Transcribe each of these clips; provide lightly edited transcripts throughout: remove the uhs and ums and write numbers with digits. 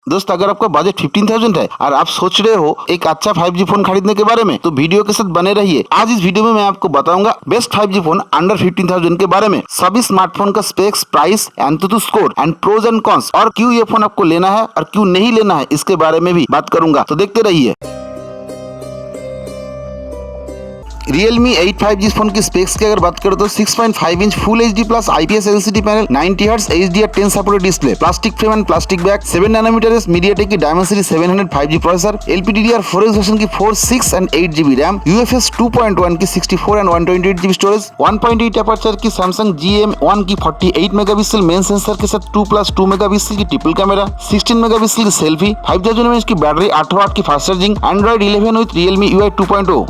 दोस्त अगर आपका बजट 15,000 है और आप सोच रहे हो एक अच्छा 5G फोन खरीदने के बारे में, तो वीडियो के साथ बने रहिए। आज इस वीडियो में मैं आपको बताऊंगा बेस्ट 5G फोन अंडर 15,000 के बारे में, सभी स्मार्टफोन का specs, price, AnTuTu score and pros and cons, और क्यों ये फोन आपको लेना है और क्यों नहीं लेना है इसके बारे में भी बात करूंगा, तो देखते रहिए। Realme 8 5G फोन की स्पेक्स की अगर बात करें तो 6.5 inch full HD plus IPS LCD panel, 90 hertz HDR10 supported display, plastic frame and plastic back, 7 nanometre MediaTek की Dimensity 700 5G processor, LPDDR4X version की 4, 6 एंड 8GB रैम, UFS 2.1 की 64 and 128GB storage, 1.8 aperture की Samsung GM1 की 48 megapixel main sensor के साथ 2+2 megapixel की triple camera, 16 megapixel की selfie, 5000 mAh की बैटरी, 8 वाट की fast charging, Android 11 with Realme UI 2.0।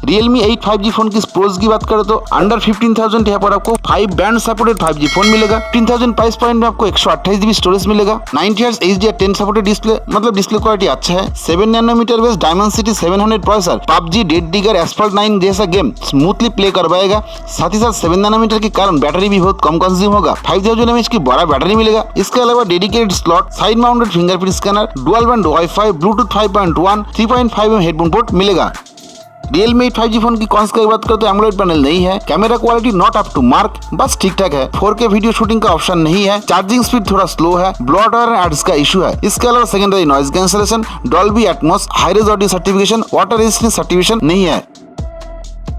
Realme 8 5G phone की प्रोज की बात करें तो अंडर 15,000 यहाँ पर आपको 5 बैंड सपोर्टेड 5G फोन मिलेगा। 15,000 प्राइस पॉइंट में आपको 128GB स्टोरेज मिलेगा, 90 हर्ट्ज HDR10 सपोर्टेड डिस्प्ले, मतलब डिस्प्ले क्वालिटी अच्छा है, 7 nanometre base Dimensity 700 processor, PUBG, dead Trigger, Asphalt 9 जैसा गेम स्मूथली प्ले करवाएगा। साथ ही साथ 7 नैनोमीटर के कारण बैटरी भी बहुत कम कंज्यूम होगा। 5000 mAh की बड़ा बैटरी मिलेगा। इसके अलावा dedicated slot, side mounted fingerprint scanner, dual band wifi, Bluetooth 5.1, 3.5mm headphone port मिलेगा। Realme 8 5G फोन की कॉन्स की बात करते हैं, एमोलेड पैनल नहीं है, camera quality not up to mark, बस ठीक ठाक है, 4K वीडियो शूटिंग का ऑप्शन नहीं है, चार्जिंग स्पीड थोड़ा स्लो है, ब्लॉटर एंड एड्स का इशू है। इसके अलावा secondary noise cancellation, Dolby Atmos, high res audio certification, water resistance certification नहीं है।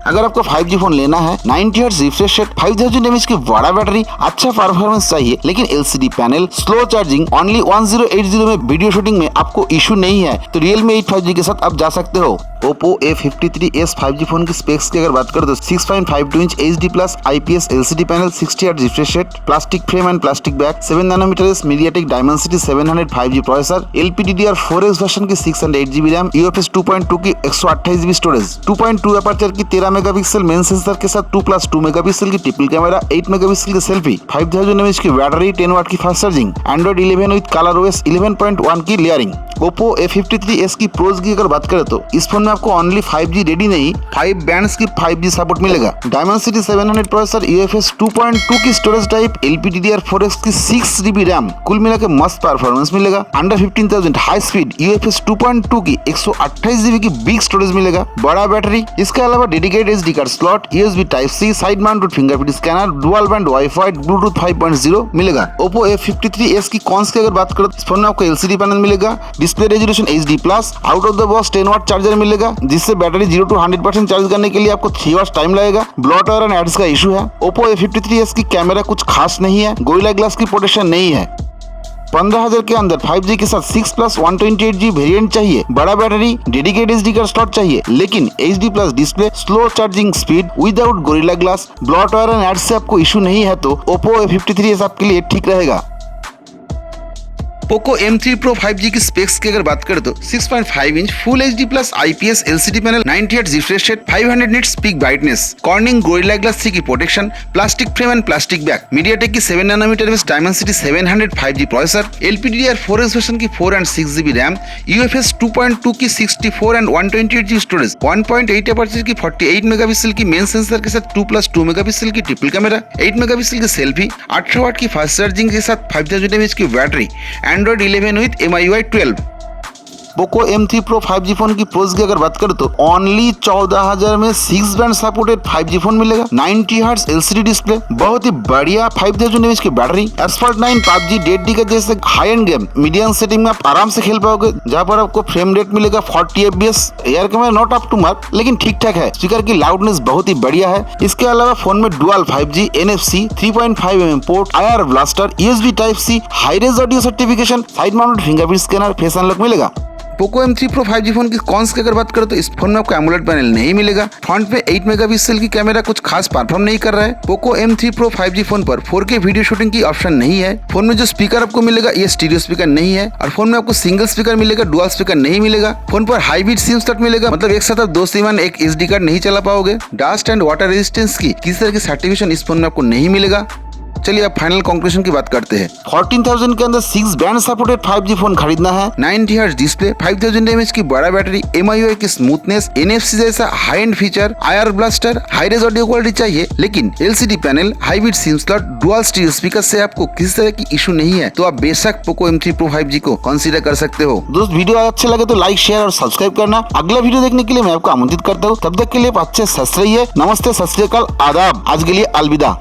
अगर आपको 5G फोन लेना है, 90 हर्ट्ज रिफ्रेश रेट, 5000 mAh की बड़ा बैटरी, अच्छा परफॉर्मेंस चाहिए, लेकिन LCD panel, slow charging, only 1080 में वीडियो शूटिंग में आपको इशू नहीं है, तो Realme 8 5G के साथ आप जा सकते हो। OPPO A53S 5G फोन की स्पेक्स की अगर बात करें तो 6.52 inch HD plus IPS LCD panel, 60 hertz refresh rate, plastic frame and plastic back, 7 nanometre MediaTek Dimensity 700 5G processor, LPDDR4X version की 6 एंड 8GB रैम, UFS 2.2 की 128GB स्टोरेज, 2.2 अपर्चर की 13 megapixel main sensor के साथ 2+2 megapixel की triple camera, 8 megapixel की selfie, 5000 mAh की battery, 10 वाट की fast charging, Android 11 with ColorOS 11.1 की लेयरिंग। OPPO A53S की प्रोज की अगर बात करें तो इस फोन में आपको ओनली 5G रेडी नहीं, 5 बैंड्स की 5G सपोर्ट मिलेगा। Dimensity 700 प्रोसेसर, UFS 2.2 की स्टोरेज टाइप, LPDDR4X की 6GB रैम, कुल मिलाकर मस्त परफॉर्मेंस मिलेगा। अंडर 15,000 हाई स्पीड, UFS 2.2 की 128GB की बिग स्टोरेज मिलेगा, बड़ा बैटरी। इसके अलावा dedicated SD card slot, USB Type-C, side mounted fingerprint scanner, dual band wifi, Bluetooth 5.0 मिलेगा। OPPO A53S की कॉन्स की अगर बात करें, इस फोन में आपको LCD पैनल मिलेगा, display resolution HD plus, out of the box 10 watt charger मिलेगा, जिससे बैटरी 0 to 100% चार्ज करने के लिए आपको 3 आवर्स टाइम लगेगा। ब्लॉटर एंड एड्स का इशू है। OPPO A53S की कैमरा कुछ खास नहीं है, गोरिल्ला ग्लास की प्रोटेक्शन नहीं है। 15,000 के अंदर 5G के साथ 6+ 128GB वेरिएंट चाहिए, बड़ा battery, dedicated SD card slot चाहिए, लेकिन HD plus display, slow charging speed without Gorilla glass, bloatware and ads से आपको इशू नहीं है, तो OPPO A53S आपके लिए ठीक रहेगा। Poco M3 Pro 5G की स्पेक्स की अगर बात करें तो 6.5 inch full HD plus IPS LCD panel, 90 hertz refresh rate, 500 nits peak brightness, Corning Gorilla glass 3 की protection, plastic frame and plastic back, MediaTek की 7 nanometre base Dimensity 700 5G processor, LPDDR4X version की 4 and 6GB RAM, UFS 2.2 की 64 and 128GB storage, 1.8 aperture की 48 megapixel की main sensor के साथ 2+2 megapixel की triple camera, 8 megapixel की सेल्फी, 18 वाट की फास्ट चार्जिंग के साथ 5000 mAh की battery, Android 11 with MIUI 12। Poco M3 Pro 5G phone की प्रोज की अगर बात करें तो ओनली 14,000 में 6 बैंड सपोर्टेड 5G फोन मिलेगा, 90 हर्ट्ज LCD डिस्प्ले, बहुत ही बढ़िया 5000 mAh की battery, Asphalt 9 PUBG, dead digger जैसे high end game medium setting में आप आराम से खेल पाओगे, जहां पर आपको फ्रेम रेट मिलेगा 40 FPS। Rear camera not up to mark, लेकिन ठीक ठाक है। स्पीकर की लाउडनेस बहुत ही बढ़िया है। इसके अलावा फोन में dual 5G, NFC, 3.5mm port, IR blaster, USB Type-C, high res audio certification, side mounted fingerprint scanner, face unlock मिलेगा। Poco M3 Pro 5G phone की कॉन्स की अगर बात करें तो इस फोन में आपको एमोलेड पैनल नहीं मिलेगा, फ्रंट में 8 मेगापिक्सल की कैमरा कुछ खास परफॉर्म नहीं कर रहा है। Poco M3 Pro 5G phone पर 4K वीडियो शूटिंग की ऑप्शन नहीं है। फोन में जो स्पीकर आपको मिलेगा ये स्टीरियो स्पीकर नहीं है, और फोन में आपको सिंगल स्पीकर मिलेगा, डुअल स्पीकर नहीं मिलेगा। फोन पर हाई बीट सिम स्लॉट मिलेगा, मतलब एक साथ आप 2 सिम एक SD कार्ड नहीं चला पाओगे। डस्ट एंड वाटर रेजिस्टेंस की किसी तरह की सर्टिफिकेशन इस फोन में आपको नहीं मिलेगा। चलिए अब फाइनल कंक्लूजन की बात करते हैं। 14,000 के अंदर 6 बैंड सपोर्टेड 5G फोन खरीदना है, 90 हर्ट्ज डिस्प्ले, 5000 mAh की बड़ा बैटरी, MIUI की स्मूथनेस, NFC जैसा high end feature, IR blaster, high res audio quality चाहिए, लेकिन LCD panel, hybrid SIM slot, dual stereo speaker से आपको किसी तरह की इशू नहीं है, तो आप बेशक Poco M3 Pro 5G को कंसीडर कर सकते हो। दोस्त वीडियो अच्छे लगे तो लाइक शेयर और सब्सक्राइब करना। अगला वीडियो देखने के लिए मैं आपको आमंत्रित करता हूँ। तब तक के लिए अच्छे से रहिए। नमस्ते, सत श्री अकाल, आदाब। आज के लिए अलविदा।